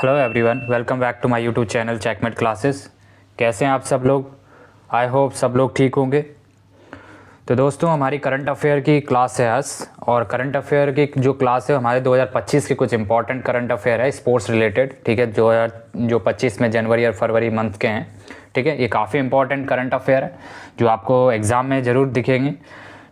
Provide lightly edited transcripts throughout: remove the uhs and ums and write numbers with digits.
Hello everyone, welcome back to my YouTube channel Checkmate Classes. कैसे हैं आप सब लोग? आई होप सब लोग ठीक होंगे। तो दोस्तों, हमारी करंट अफेयर की क्लास है आज, और करंट अफेयर की जो क्लास है हमारे 2025 के कुछ इंपॉर्टेंट करंट अफेयर है स्पोर्ट्स रिलेटेड। ठीक है, जो 25 में जनवरी और फरवरी मंथ के हैं। ठीक है, ये काफ़ी इंपॉर्टेंट करंट अफेयर है जो आपको एग्ज़ाम में ज़रूर दिखेंगे।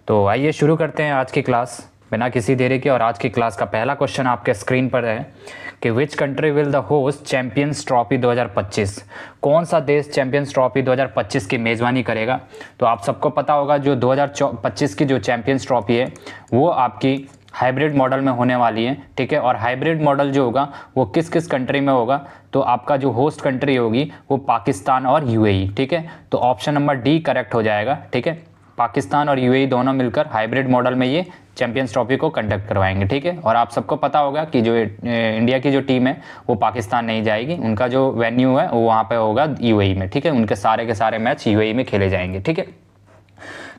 तो आइए शुरू करते हैं आज की क्लास बिना किसी देरी के। और आज की क्लास का पहला क्वेश्चन आपके स्क्रीन पर है कि which country will the host champions trophy 2025। कौन सा देश चैंपियंस ट्रॉफी 2025 की मेज़बानी करेगा? तो आप सबको पता होगा जो 2025 की जो चैंपियंस ट्रॉफी है वो आपकी हाइब्रिड मॉडल में होने वाली है। ठीक है, और हाइब्रिड मॉडल जो होगा वो किस किस कंट्री में होगा? तो आपका जो होस्ट कंट्री होगी वो पाकिस्तान और यूएई। ठीक है, तो ऑप्शन नंबर डी करेक्ट हो जाएगा। ठीक है, पाकिस्तान और यूएई दोनों मिलकर हाइब्रिड मॉडल में ये चैंपियंस ट्रॉफी को कंडक्ट करवाएंगे। ठीक है, और आप सबको पता होगा कि जो इंडिया की जो टीम है वो पाकिस्तान नहीं जाएगी, उनका जो वेन्यू है वो वहाँ पे होगा यूएई में। ठीक है, उनके सारे के सारे मैच यूएई में खेले जाएंगे। ठीक है,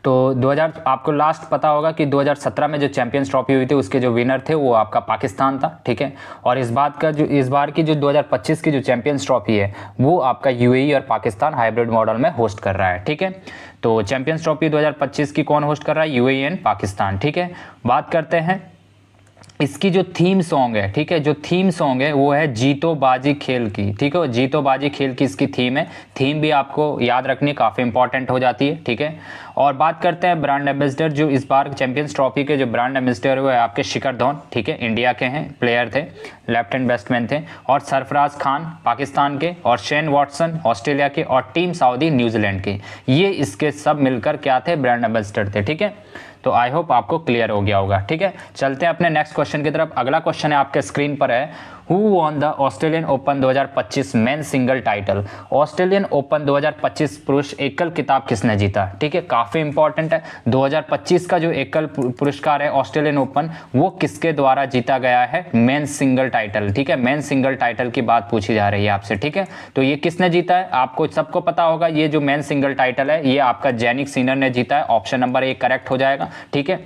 तो 2000 आपको लास्ट पता होगा कि 2017 में जो चैंपियंस ट्रॉफी हुई थी उसके जो विनर थे वो आपका पाकिस्तान था। ठीक है, और इस बार की जो 2025 की जो चैंपियंस ट्रॉफी है वो आपका यूएई और पाकिस्तान हाइब्रिड मॉडल में होस्ट कर रहा है। ठीक है, तो चैंपियंस ट्रॉफी 2025 की कौन होस्ट कर रहा है? UAE and Pakistan. ठीक है, बात करते हैं इसकी जो थीम सॉन्ग है। ठीक है, जो थीम सॉन्ग है वो है जीतो बाजी खेल की। ठीक है, जीतो बाजी खेल की इसकी थीम है। थीम भी आपको याद रखनी काफ़ी इंपॉर्टेंट हो जाती है। ठीक है, और बात करते हैं ब्रांड एम्बेसडर। जो इस बार चैंपियंस ट्रॉफी के जो ब्रांड एम्बेसडर हुए आपके शिखर धवन। ठीक है, इंडिया के हैं, प्लेयर थे, लेफ्ट हैंड बैट्समैन थे। और सरफराज खान पाकिस्तान के, और शेन वॉटसन ऑस्ट्रेलिया के, और टीम सऊदी न्यूजीलैंड के। ये इसके सब मिलकर क्या थे? ब्रांड एम्बेसडर थे। ठीक है, तो आई होप आपको क्लियर हो गया होगा। ठीक है, चलते हैं अपने नेक्स्ट क्वेश्चन की तरफ। अगला क्वेश्चन है आपके स्क्रीन पर है, who won the Australian open 2025 men single title. Australian open 2025 पुरुष एकल खिताब किसने जीता? ठीक है, काफी इंपॉर्टेंट है। 2025 का जो एकल पुरस्कार है ऑस्ट्रेलियन ओपन वो किसके द्वारा जीता गया है? Men single title. ठीक है, मेन सिंगल टाइटल की बात पूछी जा रही है आपसे। ठीक है, तो ये किसने जीता है? आपको सबको पता होगा ये जो मेन सिंगल टाइटल है ये आपका जैनिक सिनर ने जीता है। ऑप्शन नंबर ए करेक्ट हो जाएगा। ठीक है,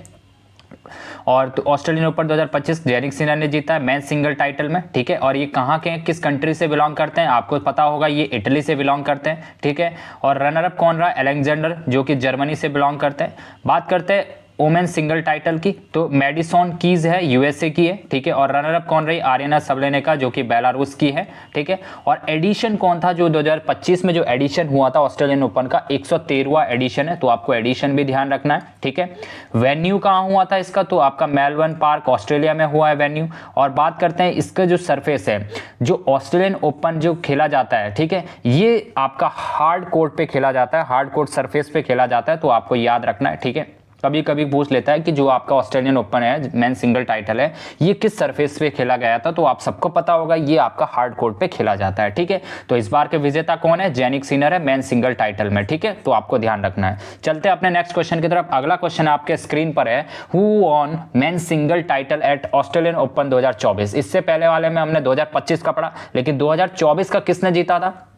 और तो ऑस्ट्रेलियन ओपन 2025 जैनिक सिनर ने जीता है मेन सिंगल टाइटल में। ठीक है, और ये कहाँ के हैं, किस कंट्री से बिलोंग करते हैं? आपको पता होगा ये इटली से बिलोंग करते हैं। ठीक है, और रनर अप कौन रहा? अलेक्जेंडर, जो कि जर्मनी से बिलोंग करते हैं। बात करते हैं वुमेन सिंगल टाइटल की, तो मैडिसन कीज है, यूएसए की है। ठीक है, और रनर अप कौन रही? आर्यना सबलेनेका, जो कि बेलारूस की है। ठीक है, और एडिशन कौन था जो 2025 में जो एडिशन हुआ था ऑस्ट्रेलियन ओपन का? 113वां एडिशन है, तो आपको एडिशन भी ध्यान रखना है। ठीक है, वेन्यू कहाँ हुआ था इसका? तो आपका मेलबर्न पार्क ऑस्ट्रेलिया में हुआ है वेन्यू। और बात करते हैं इसका जो सरफेस है, जो ऑस्ट्रेलियन ओपन जो खेला जाता है, ठीक है, ये आपका हार्ड कोर्ट पे खेला जाता है, हार्ड कोर्ट सरफेस पे खेला जाता है, तो आपको याद रखना है। ठीक है, कभी कभी पूछ लेता है कि जो आपका ऑस्ट्रेलियन ओपन है मेन सिंगल टाइटल है ये किस सरफेस पे खेला गया था? तो आप सबको पता होगा ये आपका हार्ड कोर्ट पे खेला जाता है। ठीक है, तो इस बार के विजेता कौन है? जैनिक सिनर है मेन सिंगल टाइटल में। ठीक है, तो आपको ध्यान रखना है। चलते हैं अपने नेक्स्ट क्वेश्चन की तरफ। अगला क्वेश्चन आपके स्क्रीन पर है, who von men single title at Australian open 2024। इससे पहले वाले में हमने 2025 का पढ़ा, लेकिन 2024 का किसने जीता था?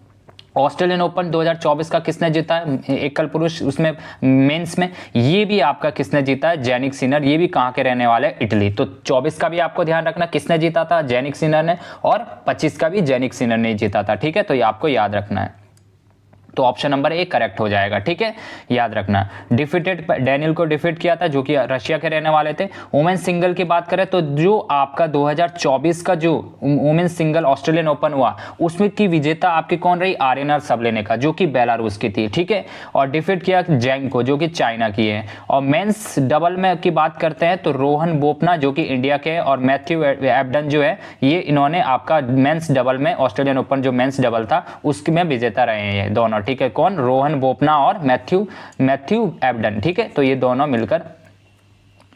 ऑस्ट्रेलियन ओपन 2024 का किसने जीता है एकल पुरुष उसमें मेंस में? ये भी आपका किसने जीता है? Jannik Sinner. ये भी कहाँ के रहने वाले? इटली। तो 24 का भी आपको ध्यान रखना किसने जीता था? जैनिक सिनर ने। और 25 का भी जैनिक सिनर ने जीता था। ठीक है, तो ये आपको याद रखना है। तो ऑप्शन नंबर ए करेक्ट हो जाएगा। ठीक है, याद रखना। डिफीटेड डैनियल को डिफीट किया था, जो कि रशिया के रहने वाले थे। वुमेन सिंगल की बात करें तो जो आपका 2024 का जो वुमेन सिंगल ऑस्ट्रेलियन ओपन हुआ उसमें की विजेता आपकी कौन रही? आर्यना सबलेनेका, जो कि बेलारूस की थी। ठीक है, और डिफीट किया जैंग को, जो कि चाइना की है। और मेंस डबल में की बात करते हैं तो रोहन बोपना, जो कि इंडिया के, और मैथ्यू एबडन जो है ये इन्होंने आपका मेंस डबल में ऑस्ट्रेलियन ओपन जो मेंस डबल था उसमें विजेता रहे हैं दोनों। ठीक है, कौन? रोहन बोपना और मैथ्यू एबडन। ठीक है, तो ये दोनों मिलकर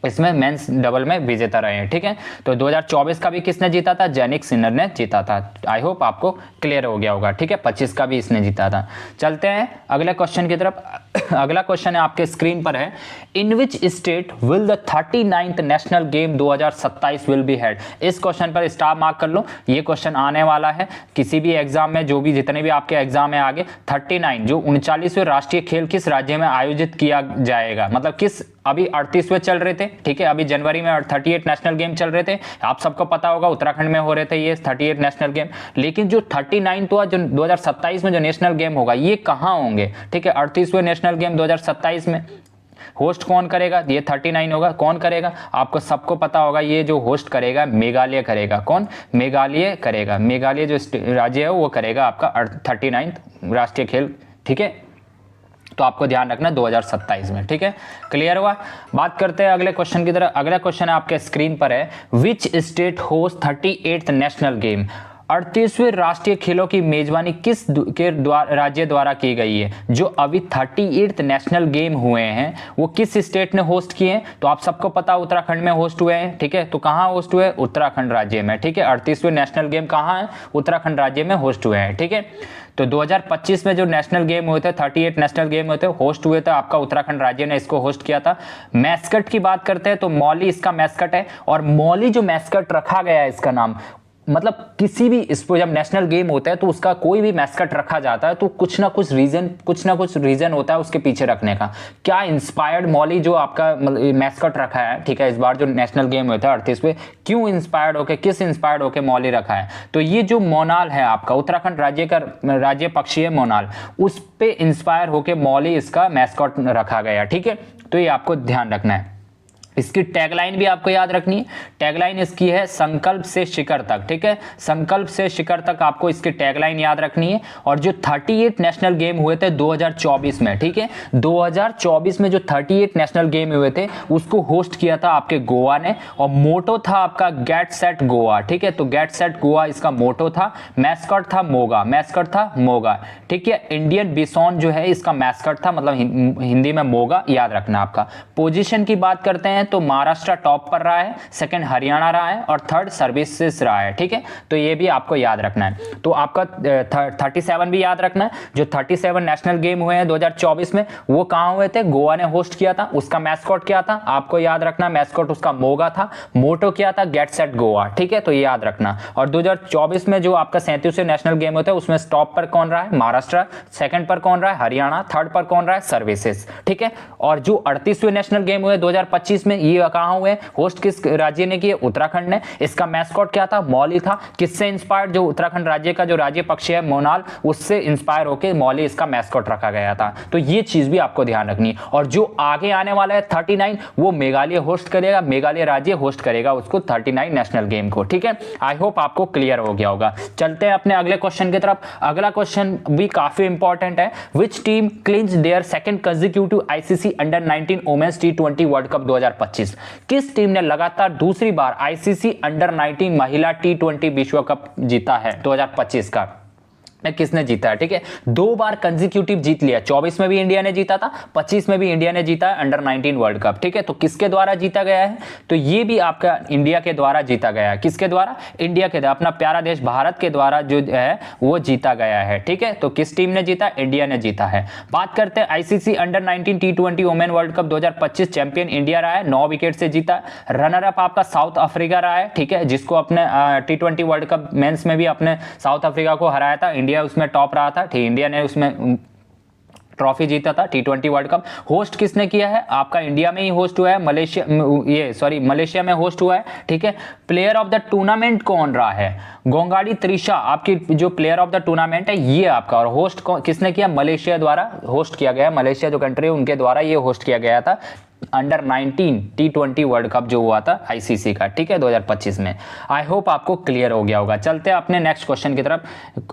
इसमें मेंस डबल में विजेता रहे हैं। ठीक है, तो 2024 का भी किसने जीता था? जैनिक सिनर ने जीता था। आई होप आपको क्लियर हो गया होगा। ठीक है, 25 का भी इसने जीता था। चलते हैं अगले क्वेश्चन की तरफ। अगला क्वेश्चन है आपके स्क्रीन पर है, in which state will the 39th national game 2027 will be held. इस क्वेश्चन पर स्टार मार्क कर लो, ये क्वेश्चन आने वाला है किसी भी एग्जाम में, जो भी जितने भी आपके एग्जाम है आगे। 39 जो 39वें राष्ट्रीय खेल किस राज्य में आयोजित किया जाएगा, मतलब किस अभी 38वें चल रहे थे, ठीक है, अभी जनवरी में 38 नेशनल गेम चल रहे थे, आप सबको पता होगा उत्तराखंड में हो रहे थे ये 38 नेशनल गेम। लेकिन जो 39 हुआ जो 2027 में जो नेशनल गेम होगा ये कहाँ होंगे, ठीक है, 38वें नेशनल गेम 2027 में होस्ट कौन करेगा, ये 39 होगा, कौन करेगा, आपको सबको पता होगा, ये जो होस्ट करेगा मेघालय करेगा। कौन, मेघालय करेगा, मेघालय जो राज्य है वो करेगा आपका 39 राष्ट्रीय खेल, ठीक है। तो आपको ध्यान रखना 2027 में, ठीक है, क्लियर हुआ। बात करते हैं अगले क्वेश्चन की तरफ। अगला क्वेश्चन आपके स्क्रीन पर है, which state host 38th national game, 38वें राष्ट्रीय खेलों की मेजबानी किस के राज्य द्वारा की गई है। जो अभी 38th नेशनल गेम हुए हैं वो किस स्टेट ने होस्ट किए हैं, तो आप सबको पता उत्तराखंड में होस्ट हुए हैं, ठीक है। तो कहाँ होस्ट हुए, उत्तराखंड राज्य में, ठीक है। 38वें नेशनल गेम कहाँ है, उत्तराखंड राज्य में होस्ट हुए हैं, ठीक है। तो 2025 में जो नेशनल गेम हुए थे, 38 नेशनल गेम हुए थे, होस्ट हुए थे, आपका उत्तराखंड राज्य ने इसको होस्ट किया था। मैस्कट की बात करते हैं तो मौली इसका मैस्कट है, और मौली जो मैस्कट रखा गया है इसका नाम, मतलब किसी भी इसको जब नेशनल गेम होता है तो उसका कोई भी मैस्कट रखा जाता है तो कुछ ना कुछ रीजन होता है उसके पीछे रखने का। क्या इंस्पायर्ड मौली जो आपका मैस्कट रखा है, ठीक है, इस बार जो नेशनल गेम हुआ था 38वें, क्यों इंस्पायर्ड होके, किस इंस्पायर्ड होके मौली रखा है, तो ये जो मोनाल है आपका उत्तराखंड राज्य का राज्य पक्षी है मोनाल, उस पे इंस्पायर होके मौली इसका मैस्कट रखा गया, ठीक है। तो ये आपको ध्यान रखना है। इसकी टैगलाइन भी आपको याद रखनी है, टैगलाइन इसकी है संकल्प से शिखर तक, ठीक है, संकल्प से शिखर तक आपको इसकी टैगलाइन याद रखनी है। और जो 38 नेशनल गेम हुए थे 2024 में, ठीक है, 2024 में जो 38 नेशनल गेम हुए थे उसको होस्ट किया था आपके गोवा ने, और मोटो था आपका गेट सेट गोवा, ठीक है। तो गेट सेट गोवा इसका मोटो था, मैस्कट था मोगा, मैस्कट था मोगा, ठीक है। इंडियन बिसॉन जो है इसका मैस्कट था, मतलब हिंदी में मोगा, याद रखना आपका। पोजीशन की बात करते हैं तो महाराष्ट्र टॉप पर रहा है, सेकंड हरियाणा रहा है, और थर्ड सर्विसेज रहा है, ठीक है। तो ये भी आपको याद रखना है। तो आपका 37 भी याद रखना है। जो 37 नेशनल गेम हुए हैं 2024 में वो कहां हुए थे, गोवा ने होस्ट किया था, उसका मैस्कॉट क्या था आपको याद रखना, मैस्कॉट उसका मोगा था, मोटो क्या था, गेट सेट गोवा, ठीक है। तो ये याद रखना। और 2024 में जो आपका 37वें नेशनल गेम होता है उसमें टॉप पर कौन रहा है, महाराष्ट्र, सेकंड पर कौन रहा है, हरियाणा, थर्ड पर कौन रहा है, सर्विसेज, ठीक है। और जो 38वें नेशनल गेम हुए 2025 में ये कहां हुए, होस्ट किस राज्य ने किए, उत्तराखंड ने, इसका मैस्कॉट क्या था, मौली था। किससे इंस्पायर्ड, जो उत्तराखंड राज्य का जो राज्य पक्षी है मोनाल, उससे इंस्पायर होकर मौली इसका मैस्कॉट रखा गया था। तो ये चीज भी आपको ध्यान रखनी है। और जो आगे आने वाला है 39 वो मेघालय होस्ट करेगा, मेघालय राज्य होस्ट करेगा उसको 39 नेशनल गेम को, ठीक है। आई होप आपको क्लियर हो गया होगा। चलते हैं अपने अगले क्वेश्चन की तरफ। अगला क्वेश्चन भी काफी इंपॉर्टेंट है, which team clinch their second consecutive ICC under 19 women's T20 world cup 2025। किस टीम ने लगातार दूसरी बार आईसीसी अंडर 19 महिला T20 विश्व कप जीता है 2025 का, किसने जीता है, ठीक है। 2 बार कंसेक्यूटिव जीत लिया, 24 में भी इंडिया ने जीता था, 25 में भी इंडिया ने जीता है अंडर 19 वर्ल्ड कप, ठीक है। तो किसके द्वारा जीता गया है, तो ये भी आपका इंडिया के द्वारा जीता गया है। किसके द्वारा, इंडिया के द्वारा, अपना प्यारा देश भारत के द्वारा जो है वो जीता गया है, ठीक है। तो किस टीम ने जीता, इंडिया ने जीता है। बात करते हैं ICC under 19 T20 women world cup 2025 champion India रहा है, 9 विकेट से जीता। रनर अप आपका साउथ अफ्रीका रहा है, ठीक है, जिसको अपने T20 वर्ल्ड कप मेंस में भी अपने साउथ अफ्रीका को हराया था, इंडिया उसमें टॉप रहा था, ठीक, इंडिया ने उसमें ट्रॉफी जीता था T20 वर्ल्ड कप। होस्ट किसने किया है, आपका इंडिया में ही होस्ट हुआ है, मलेशिया में होस्ट हुआ है, ठीक है। प्लेयर ऑफ द टूर्नामेंट कौन रहा है, गोंगाड़ी त्रिशा आपकी जो प्लेयर ऑफ द टूर्नामेंट है ये आपका। और होस्ट किसने किया, मलेशिया द्वारा होस्ट किया गया, मलेशिया जो कंट्री है उनके द्वारा ये होस्ट किया गया था अंडर 19 T20 वर्ल्ड कप जो हुआ था आईसीसी का, ठीक है, 2025 में। आई होप आपको क्लियर हो गया होगा। चलते हैं अपने नेक्स्ट क्वेश्चन की तरफ।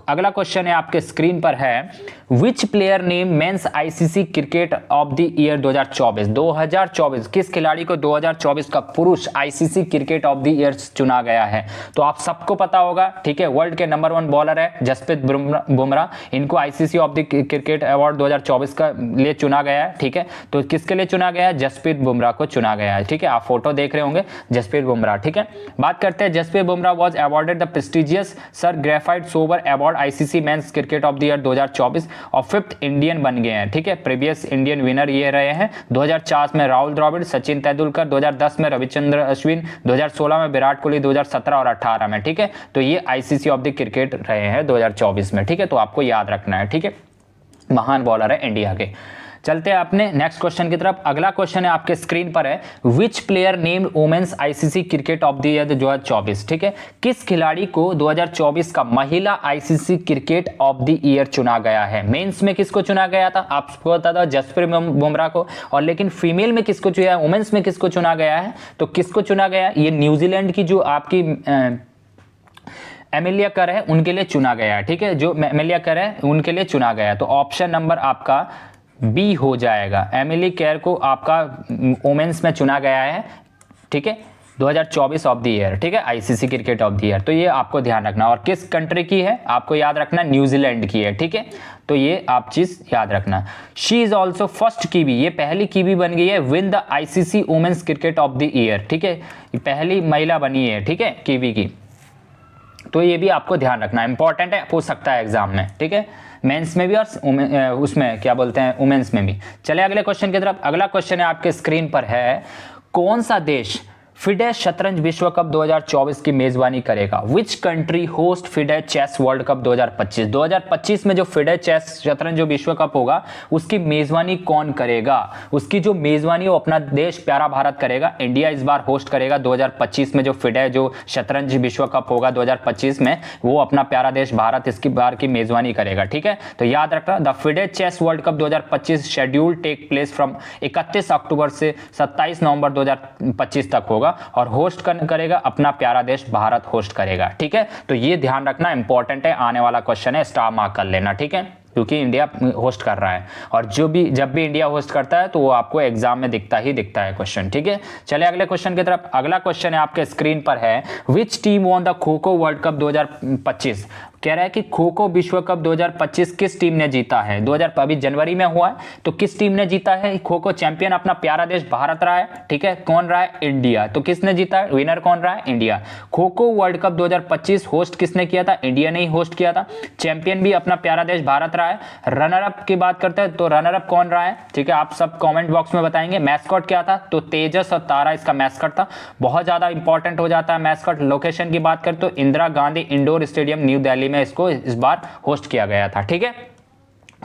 अगला क्वेश्चन है आपके स्क्रीन पर है, which player name men's ICC cricket of the year 2024 किस खिलाड़ी को 2024 का पुरुष ICC cricket of the year चुना गया है। तो आप सबको पता होगा, ठीक है, वर्ल्ड के नंबर 1 बॉलर है जसप्रीत बुमराह, इनको ICC of the cricket award 2024 का लिए चुना गया है, ठीक है। तो किसके लिए चुना गया है, जसप्रीत बुमराह को चुना गया है, ठीक है। आप फोटो देख रहे होंगे जसप्रीत बुमराह, ठीक है। बात करते हैं, Jasprit Bumrah was awarded the prestigious sir Garfield Sobers award ICC men's cricket of the year 2024 और 5th इंडियन बन गए हैं, ठीक है। प्रीवियस इंडियन विनर ये रहे हैं 2004 में राहुल द्रविड़, सचिन तेंदुलकर, 2010 में रविचंद्र अश्विन, 2016 में विराट कोहली, 2017 और 18 में, ठीक है। तो ये आईसीसी ऑफ द क्रिकेट रहे हैं 2024 में, ठीक है। तो आपको याद रखना है, ठीक है, महान बॉलर है इंडिया के। चलते हैं अपने नेक्स्ट क्वेश्चन की तरफ। अगला क्वेश्चन है आपके स्क्रीन पर है, which player named women's ICC cricket of the year 2024। ठीक है, किस खिलाड़ी को 2024 का महिला आईसीसी क्रिकेट ऑफ द ईयर चुना गया है। मेंस में किसको चुना गया था, आपको पता था जसप्रीत बुमराह को, और लेकिन फीमेल में किसको चुना, वुमेन्स में किसको चुना गया है, तो किसको चुना गया, ये न्यूजीलैंड की जो आपकी एमिलिया कर है उनके लिए चुना गया है। ठीक है, जो एमिलिया कर है उनके लिए चुना गया है। तो ऑप्शन नंबर आपका बी हो जाएगा, एमिली केयर को आपका वुमेन्स में चुना गया है। ठीक है, 2024 ऑफ द ईयर। ठीक है, ICC cricket of the year, तो ये आपको ध्यान रखना। और किस कंट्री की है आपको याद रखना, न्यूजीलैंड की है। ठीक है, तो ये आप चीज याद रखना। She is also first Kiwi, ये पहली कीवी बन गई है win the ICC women's cricket of the year. ठीक है, पहली महिला बनी है। ठीक है, कीवी की, तो ये भी आपको ध्यान रखना, इंपॉर्टेंट है, पूछ सकता है एग्जाम में। ठीक है, मेंस में भी और उसमें क्या बोलते हैं वुमेन्स में भी। चले अगले क्वेश्चन की तरफ। अगला क्वेश्चन है आपके स्क्रीन पर है, कौन सा देश फिडे शतरंज विश्व कप 2024 की मेजबानी करेगा। Which country host FIDE chess world cup 2025। 2025 में जो फिडे चेस शतरंज जो विश्व कप होगा उसकी मेजबानी कौन करेगा, उसकी जो मेजबानी वो अपना देश प्यारा भारत करेगा। इंडिया इस बार होस्ट करेगा 2025 में जो फिडे जो शतरंज विश्व कप होगा 2025 में, वो अपना प्यारा देश भारत इसकी बार की मेजबानी करेगा। ठीक है, तो याद रखना, the FIDE chess world cup 2025 schedule take place from 31 अक्टूबर से 27 नवंबर 2025 तक होगा, और होस्ट करेगा अपना प्यारा देश भारत होस्ट करेगा। ठीक है, तो ये ध्यान रखना, इंपॉर्टेंट है, आने वाला क्वेश्चन है, स्टार मार्क कर लेना। ठीक है, क्योंकि इंडिया होस्ट कर रहा है, और जब भी इंडिया होस्ट करता है तो वो आपको एग्जाम में दिखता है क्वेश्चन। ठीक है, चले अगले क्वेश्चन की तरफ। अगला क्वेश्चन है आपके स्क्रीन पर है, which team won the kho kho world cup 2025। कह रहा है कि खो खो विश्व कप 2025 किस टीम ने जीता है। 2000 अभी जनवरी में हुआ है, तो किस टीम ने जीता है खो खो। चैंपियन अपना प्यारा देश भारत रहा है। ठीक है, कौन रहा है, इंडिया। तो किसने जीता है, विनर कौन रहा है, India. Kho kho world cup 2025 host किसने किया था, इंडिया ने ही होस्ट किया था। चैंपियन भी अपना प्यारा देश भारत रहा है। रनर अप की बात करते हैं तो रनर अप कौन रहा है, ठीक है, आप सब कमेंट बॉक्स में बताएंगे। मैस्कॉट क्या था, तो तेजस और तारा इसका मैस्कॉट था। बहुत ज्यादा इंपॉर्टेंट हो जाता है मैस्कॉट। लोकेशन की बात करें तो Indira Gandhi indoor stadium new Delhi में इसको इस बार होस्ट किया गया था। ठीक है,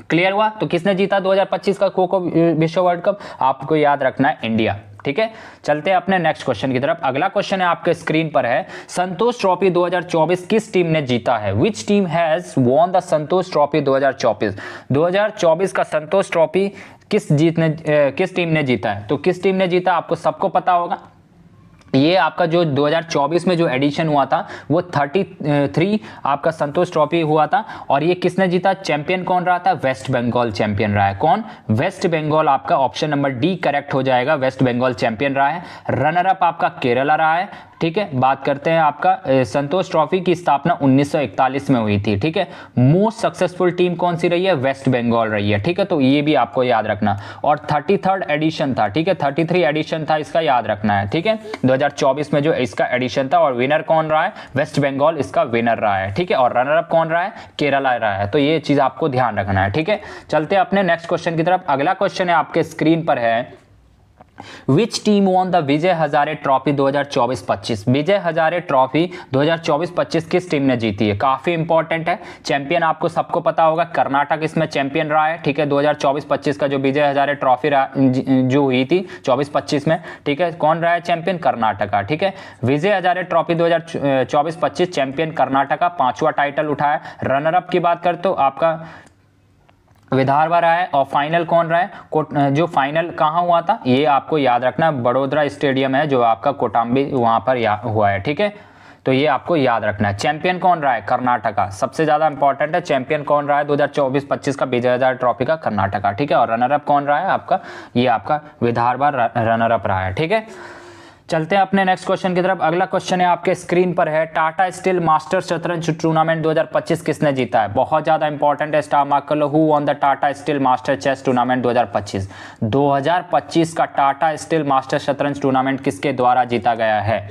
क्लियर हुआ। तो किसने जीता 2025 का खो खो विश्व वर्ल्ड कप, आपको याद रखना है, इंडिया। ठीक है, चलते हैं अपने नेक्स्ट क्वेश्चन की तरफ। अगला क्वेश्चन है आपके स्क्रीन पर है, संतोष ट्रॉफी 2024 किस टीम ने जीता है। Which team has won the Santosh trophy 2024। 2024 का संतोष ट्रॉफी किस टीम ने जीता है, तो किस टीम ने जीता आपको सबको पता होगा। ये आपका जो 2024 में जो एडिशन हुआ था वो 33 आपका संतोष ट्रॉफी हुआ था, और ये किसने जीता, चैंपियन कौन रहा था, वेस्ट बंगाल चैंपियन रहा है। कौन, वेस्ट बंगाल। आपका ऑप्शन नंबर डी करेक्ट हो जाएगा, वेस्ट बंगाल चैंपियन रहा है। रनर अप आपका केरला रहा है। ठीक है, बात करते हैं आपका संतोष ट्रॉफी की स्थापना 1941 में हुई थी। ठीक है, मोस्ट सक्सेसफुल टीम कौन सी रही है, वेस्ट बंगाल रही है। ठीक है, तो ये भी आपको याद रखना। और 33rd एडिशन था। ठीक है, 33 एडिशन था, इसका याद रखना है। ठीक है, 2024 में जो इसका एडिशन था, और विनर कौन रहा है, वेस्ट बंगाल इसका विनर रहा है। ठीक है, और रनर अप कौन रहा है, केरला रहा है। तो ये चीज आपको ध्यान रखना है। ठीक है, चलते अपने नेक्स्ट क्वेश्चन की तरफ। अगला क्वेश्चन है आपके स्क्रीन पर है, which team won the Vijay Hazare trophy 2024-25। Vijay Hazare trophy 2024-25 किस टीम ने जीती है, काफी इंपॉर्टेंट है। चैंपियन आपको सबको पता होगा, कर्नाटक इसमें चैंपियन रहा है। ठीक है, 2024-25 का जो विजय हजारे ट्रॉफी जो हुई थी 24-25 में, ठीक है, कौन रहा है चैंपियन, कर्नाटका। ठीक है, विजय हजारे ट्रॉफी 2024-25 चैंपियन कर्नाटका, 5वां टाइटल उठाया। रनर अप की बात करते हो आपका विदर्भा रहा है, और फाइनल कौन रहा है, जो फाइनल कहाँ हुआ था, ये आपको याद रखना, बड़ोदरा स्टेडियम है जो आपका कोटाम्बी वहां पर हुआ है। ठीक है, तो ये आपको याद रखना है। चैंपियन कौन रहा है, कर्नाटका, सबसे ज्यादा इंपॉर्टेंट है। चैंपियन कौन रहा है 2024-25 का विजय हजारे ट्रॉफी का, कर्नाटका। ठीक है, और रनर अप कौन रहा है आपका, ये आपका विदर्भा रनर अप रहा है। ठीक है, चलते हैं अपने नेक्स्ट क्वेश्चन की तरफ। अगला क्वेश्चन है आपके स्क्रीन पर है, टाटा स्टील मास्टर शतरंज टूर्नामेंट 2025 किसने जीता है। बहुत ज्यादा इंपॉर्टेंट है, स्टार मार्क कर लो। Who won the Tata steel master chess tournament 2025। 2025 का टाटा स्टील मास्टर शतरंज टूर्नामेंट किसके द्वारा जीता गया है,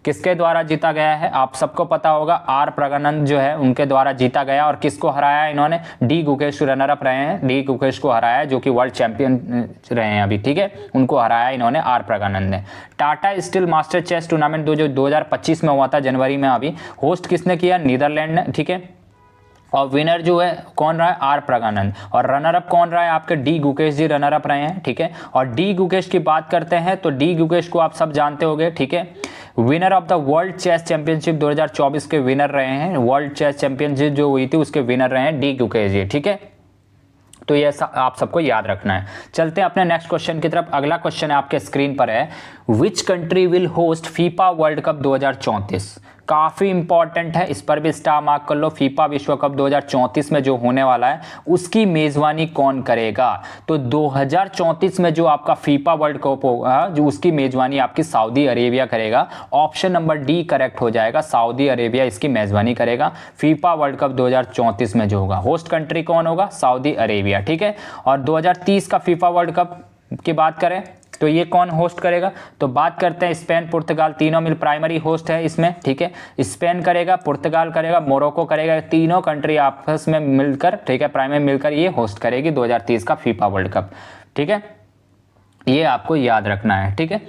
किसके द्वारा जीता गया है, आप सबको पता होगा, आर प्रगनंद जो है उनके द्वारा जीता गया। और किसको हराया इन्होंने, डी गुकेश रनर अप रहे हैं, डी गुकेश को हराया जो कि वर्ल्ड चैंपियन रहे हैं अभी। ठीक है, उनको हराया इन्होंने, आर प्रगनंद ने। Tata steel master chess tournament जो 2025 में हुआ था जनवरी में, अभी होस्ट किसने किया, नीदरलैंड ने। ठीक है, और विनर जो है कौन रहा है, आर प्रज्ञानंद। और रनर अप कौन रहा है आपके, डी गुकेश जी रनर अप रहे हैं, ठीक है। और डी गुकेश की बात करते हैं तो डी गुकेश को आप सब जानते होंगे, ठीक है। Winner of the world chess championship 2024 के विनर रहे हैं, वर्ल्ड चेस चैंपियनशिप जो हुई थी उसके विनर रहे हैं डी गुकेश जी, ठीक है। तो ये आप सबको याद रखना है। चलते हैं अपने नेक्स्ट क्वेश्चन की तरफ। अगला क्वेश्चन आपके स्क्रीन पर है, which country will host FIFA world cup 2034। काफी इंपॉर्टेंट है, इस पर भी स्टार मार्क कर लो। फीफा विश्व कप 2034 में जो होने वाला है उसकी मेजबानी कौन करेगा। तो 2034 में जो आपका फीफा वर्ल्ड कप होगा जो उसकी मेजबानी आपकी सऊदी अरेबिया करेगा। ऑप्शन नंबर डी करेक्ट हो जाएगा, सऊदी अरेबिया इसकी मेजबानी करेगा फीफा वर्ल्ड कप 2034 में जो होगा। होस्ट कंट्री कौन होगा, सऊदी अरेबिया, ठीक है। और 2030 का फीफा वर्ल्ड कप की बात करें तो ये कौन होस्ट करेगा, तो बात करते हैं स्पेन पुर्तगाल, तीनों मिल प्राइमरी होस्ट है इसमें, ठीक है। स्पेन करेगा, पुर्तगाल करेगा, मोरक्को करेगा, तीनों कंट्री आपस में मिलकर, ठीक है, प्राइमरी मिलकर ये होस्ट करेगी 2030 का फीफा वर्ल्ड कप, ठीक है। ये आपको याद रखना है, ठीक है।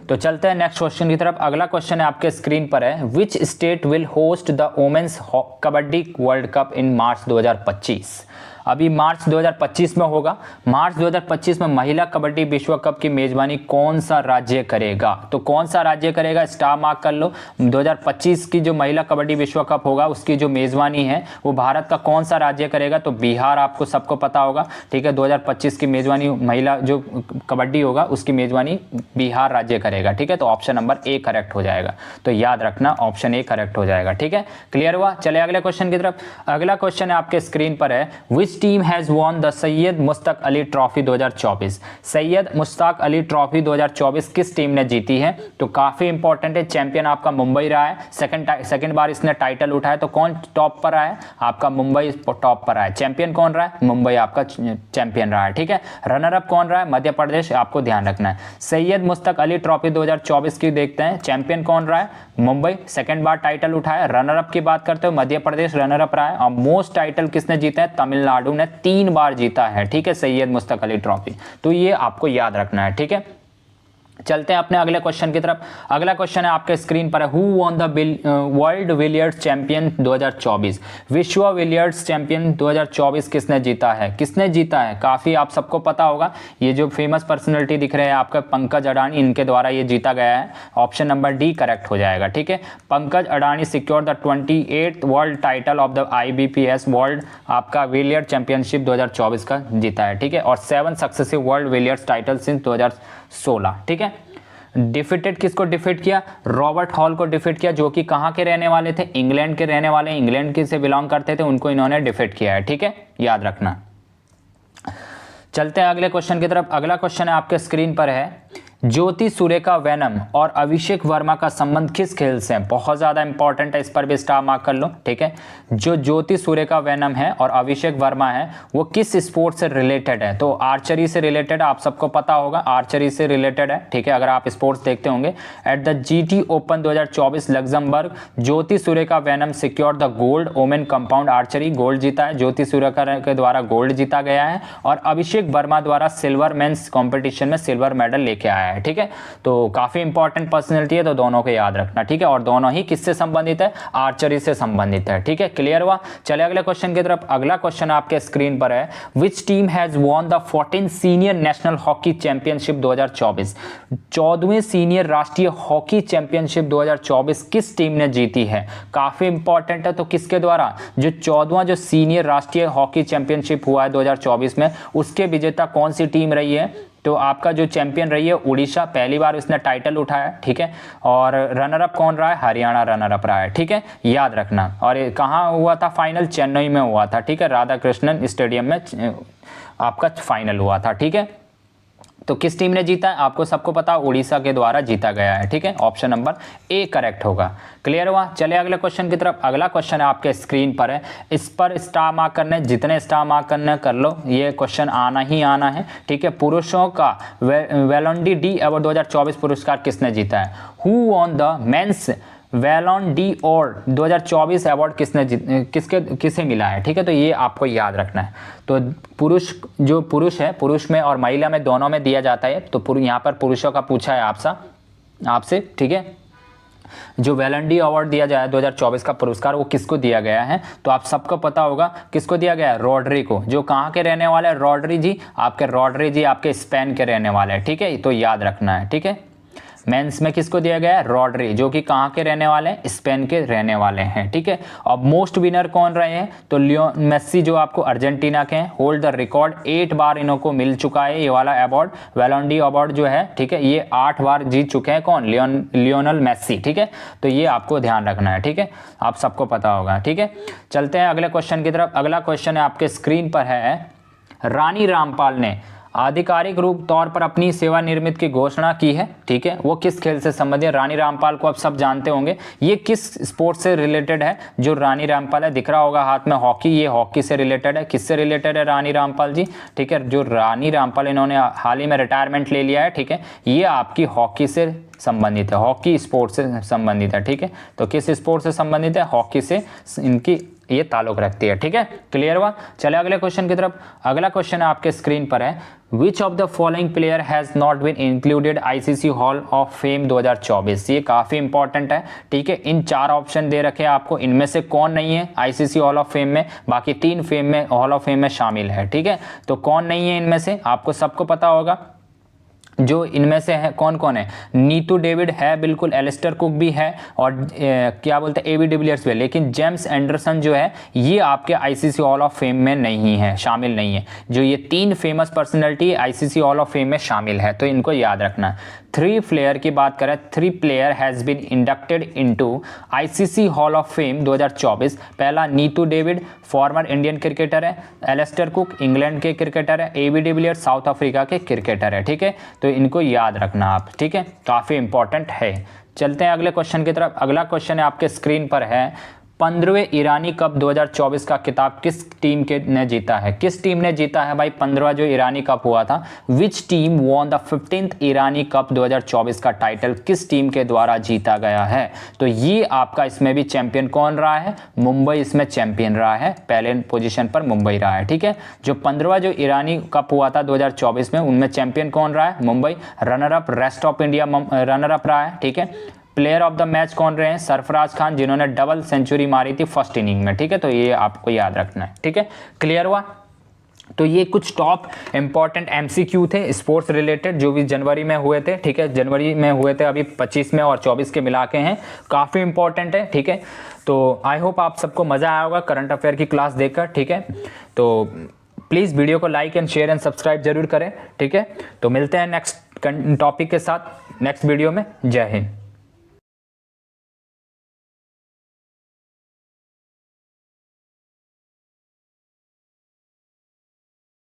तो चलते हैं नेक्स्ट क्वेश्चन की तरफ। अगला क्वेश्चन है आपके स्क्रीन पर है, which state will host the women's kabaddi world cup in March 2025। अभी मार्च 2025 में होगा। मार्च 2025 में महिला कबड्डी विश्व कप की मेजबानी कौन सा राज्य करेगा, तो कौन सा राज्य करेगा, स्टार मार्क कर लो। 2025 की जो महिला कबड्डी विश्व कप होगा उसकी जो मेजबानी है वो भारत का कौन सा राज्य करेगा, तो बिहार आपको सबको पता होगा, ठीक है। 2025 की मेजबानी महिला जो कबड्डी होगा उसकी मेजबानी बिहार राज्य करेगा, ठीक है। तो ऑप्शन नंबर ए करेक्ट हो जाएगा, तो याद रखना ऑप्शन ए करेक्ट हो जाएगा, ठीक है। क्लियर हुआ। चले अगले क्वेश्चन की तरफ। अगला क्वेश्चन है आपके स्क्रीन पर है, which team has won the Syed Mushtaq Ali trophy 2024। Syed Mushtaq Ali trophy 2024 किस टीम ने जीती है, तो काफी इंपॉर्टेंट है। चैंपियन आपका मुंबई रहा है, सेकंड बार इसने टाइटल उठाया, तो कौन टॉप पर रहा है, आपका मुंबई टॉप पर रहा है। चैंपियन कौन रहा है, मुंबई आपका चैंपियन रहा है, ठीक है। रनर अप कौन रहा है, मध्य प्रदेश, आपको ध्यान रखना है। सैयद मुश्ताक अली ट्रॉफी 2024 की देखते हैं, चैंपियन कौन रहा है, मुंबई, सेकंड बार टाइटल उठाया। रनर अप की बात करते हो मध्य प्रदेश रनर अप रहा है। और मोस्ट टाइटल किसने जीता है, तमिलनाडु ने 3 बार जीता है, ठीक है, सैयद मुश्ताक अली ट्रॉफी। तो ये आपको याद रखना है, ठीक है। चलते हैं अपने अगले क्वेश्चन की तरफ। अगला क्वेश्चन है आपके स्क्रीन पर है, who won the world billiards champion 2024। विश्व बिलियर्ड्स चैंपियन 2024 किसने जीता है, किसने जीता है, काफी आप सबको पता होगा। ये जो फेमस पर्सनैलिटी दिख रहे हैं आपका पंकज अडानी, इनके द्वारा ये जीता गया है। ऑप्शन नंबर डी करेक्ट हो जाएगा, ठीक है। Pankaj Adani secure the 28th world title of the IBPS world आपका बिलियर्ड चैंपियनशिप 2024 का जीता है, ठीक है। और 7 successive world billiards title since 2016, ठीक है। डिफीटेड किसको डिफीट किया, रॉबर्ट हॉल को डिफीट किया, जो कि कहां के रहने वाले थे, इंग्लैंड के रहने वाले, इंग्लैंड के से बिलोंग करते थे, उनको इन्होंने डिफीट किया है, ठीक है, याद रखना। चलते हैं अगले क्वेश्चन की तरफ। अगला क्वेश्चन है आपके स्क्रीन पर है, ज्योति सुरेखा वेनम और अभिषेक वर्मा का संबंध किस खेल से है। बहुत ज्यादा इंपॉर्टेंट है, इस पर भी स्टार मार्क कर लो, ठीक है। जो ज्योति सुरेखा वेनम है और अभिषेक वर्मा है वो किस स्पोर्ट से रिलेटेड है, तो आर्चरी से रिलेटेड, आप सबको पता होगा आर्चरी से रिलेटेड है, ठीक है, अगर आप स्पोर्ट्स देखते होंगे। At the GT open 2024 Luxembourg Jyoti Surekha venom secure the gold women compound archery, gold जीता है, ज्योति सुरेखा के द्वारा गोल्ड जीता गया है। और अभिषेक वर्मा द्वारा सिल्वर मेंस कॉम्पिटिशन में सिल्वर मेडल लेके आया है, ठीक है। तो काफी इंपॉर्टेंट पर्सनैलिटी है, तो दोनों को याद रखना, ठीक है। और दोनों ही किससे संबंधित है, आर्चरी से संबंधित है, ठीक है। क्लियर हुआ। चले अगले क्वेश्चन की तरफ। अगला क्वेश्चन आपके स्क्रीन पर है, which team has won the 14 senior national hockey championship 2024। 14वें सीनियर राष्ट्रीय हॉकी चैंपियनशिप 2024 किस टीम ने जीती है, काफी इंपॉर्टेंट है। तो किसके द्वारा, जो 14वां जो सीनियर राष्ट्रीय हॉकी चैंपियनशिप हुआ है 2024 में, उसके विजेता कौन सी टीम रही है, तो आपका जो चैंपियन रही है उड़ीसा, पहली बार उसने टाइटल उठाया, ठीक है। और रनर अप कौन रहा है, हरियाणा रनर अप रहा है, ठीक है, याद रखना। और कहाँ हुआ था फाइनल, चेन्नई में हुआ था, ठीक है, राधा कृष्णन स्टेडियम में आपका फाइनल हुआ था, ठीक है। तो किस टीम ने जीता है, आपको सबको पता, उड़ीसा के द्वारा जीता गया है, ठीक है। ऑप्शन नंबर ए करेक्ट होगा। क्लियर हुआ। चले अगले क्वेश्चन की तरफ। अगला क्वेश्चन है आपके स्क्रीन पर है, इस पर स्टार मार्क करने, जितने स्टार मार्क करने कर लो, ये क्वेश्चन आना ही आना है, ठीक है। पुरुषों का वेलोंडी डी अवार्ड 2024 पुरस्कार किसने जीता है, who won the men's Ballon d'Or 2024 award किसे मिला है, ठीक है। तो ये आपको याद रखना है। तो पुरुष जो पुरुष है, पुरुष में और महिला में दोनों में दिया जाता है। तो यहाँ पर पुरुषों का पूछा है आपसे, ठीक है। जो वेलंडी अवार्ड दिया जाए 2024 का पुरस्कार वो किसको दिया गया है? तो आप सबको पता होगा किसको दिया गया है, रॉड्री को। जो कहाँ के रहने वाले हैं? रॉड्री जी आपके स्पेन के रहने वाले हैं, ठीक है, तो याद रखना है, ठीक है। मेंस में किसको दिया गया है? रॉड्री, जो कि कहाँ के रहने वाले हैं? स्पेन के रहने वाले हैं, ठीक है। अब मोस्ट विनर कौन रहे हैं? तो लियोन मेसी जो आपको अर्जेंटीना के हैं, होल्ड द रिकॉर्ड, 8 बार इनको मिल चुका है ये वाला अवार्ड, वेलोंडी अवार्ड जो है, ठीक है, ये 8 बार जीत चुके हैं। कौन? लियोनल मेसी, ठीक है। तो ये आपको ध्यान रखना है, ठीक है, आप सबको पता होगा, ठीक है। चलते हैं अगले क्वेश्चन की तरफ। अगला क्वेश्चन है आपके स्क्रीन पर है, रानी रामपाल ने आधिकारिक रूप तौर पर अपनी सेवानिवृत्ति की घोषणा की है, ठीक है। वो किस खेल से संबंधित है? रानी रामपाल को आप सब जानते होंगे। ये किस स्पोर्ट से रिलेटेड है? जो रानी रामपाल है, दिख रहा होगा हाथ में हॉकी, ये हॉकी से रिलेटेड है। किससे रिलेटेड है रानी रामपाल जी? ठीक है, जो रानी रामपाल इन्होंने हाल ही में रिटायरमेंट ले लिया है, ठीक है, ये आपकी हॉकी से संबंधित है, हॉकी स्पोर्ट से संबंधित है, ठीक है। तो किस स्पोर्ट से संबंधित है? हॉकी से इनकी ये ताल्लुक रखती है, ठीक है, क्लियर हुआ। चले अगले क्वेश्चन की तरफ। अगला क्वेश्चन आपके स्क्रीन पर है, which of the following player has not been included ICC hall of fame 2024? ये काफी इंपॉर्टेंट है, ठीक है। इन 4 ऑप्शन दे रखे हैं आपको, इनमें से कौन नहीं है आईसीसी हॉल ऑफ फेम में? बाकी 3 फेम में हॉल ऑफ फेम में शामिल है, ठीक है। तो कौन नहीं है इनमें से? आपको सबको पता होगा जो इनमें से है। कौन कौन है? नीतू डेविड है, बिल्कुल, एलिस्टर कुक भी है, और क्या बोलते हैं, एबी डिविलियर्स भी है। लेकिन जेम्स एंडरसन जो है ये आपके आईसीसी हॉल ऑफ फेम में नहीं है, शामिल नहीं है। जो ये 3 famous personality ICC hall of fame में शामिल है, तो इनको याद रखना है। 3 प्लेयर की बात करें, 3 player has been inducted into ICC hall of fame 2024। पहला Neetu David, former Indian cricketer है। एलिस्टर कुक इंग्लैंड के क्रिकेटर है। एबी डिविलियर्स साउथ अफ्रीका के क्रिकेटर है, ठीक है। तो इनको याद रखना आप, ठीक है, काफी इंपॉर्टेंट है। चलते हैं अगले क्वेश्चन की तरफ। अगला क्वेश्चन है आपके स्क्रीन पर है, 15वें ईरानी कप 2024 का खिताब किस टीम के ने जीता है? किस टीम ने जीता है भाई 15वां जो ईरानी कप हुआ था? Which team won the 15th Irani cup 2024 का टाइटल किस टीम के द्वारा जीता गया है? तो ये आपका इसमें भी चैंपियन कौन रहा है? मुंबई इसमें चैंपियन रहा है, पहले पोजीशन पर मुंबई रहा है, ठीक है। जो 15वां जो ईरानी कप हुआ था 2024 में, उनमें चैंपियन कौन रहा है? Mumbai. Runner up rest of India runner up रहा है, ठीक है। प्लेयर ऑफ द मैच कौन रहे हैं? सरफराज खान, जिन्होंने डबल सेंचुरी मारी थी फर्स्ट इनिंग में, ठीक है। तो ये आपको याद रखना है, ठीक है, क्लियर हुआ। तो ये कुछ टॉप इंपॉर्टेंट एमसीक्यू थे स्पोर्ट्स रिलेटेड, जो भी जनवरी में हुए थे, ठीक है। जनवरी में हुए थे, अभी 25 में और 24 के मिला के हैं, काफ़ी इंपॉर्टेंट है, ठीक है। तो आई होप आप सबको मज़ा आया होगा करंट अफेयर की क्लास देखकर, ठीक है। तो प्लीज़ वीडियो को like and share and subscribe जरूर करें, ठीक है। तो मिलते हैं नेक्स्ट टॉपिक के साथ नेक्स्ट वीडियो में। जय हिंद।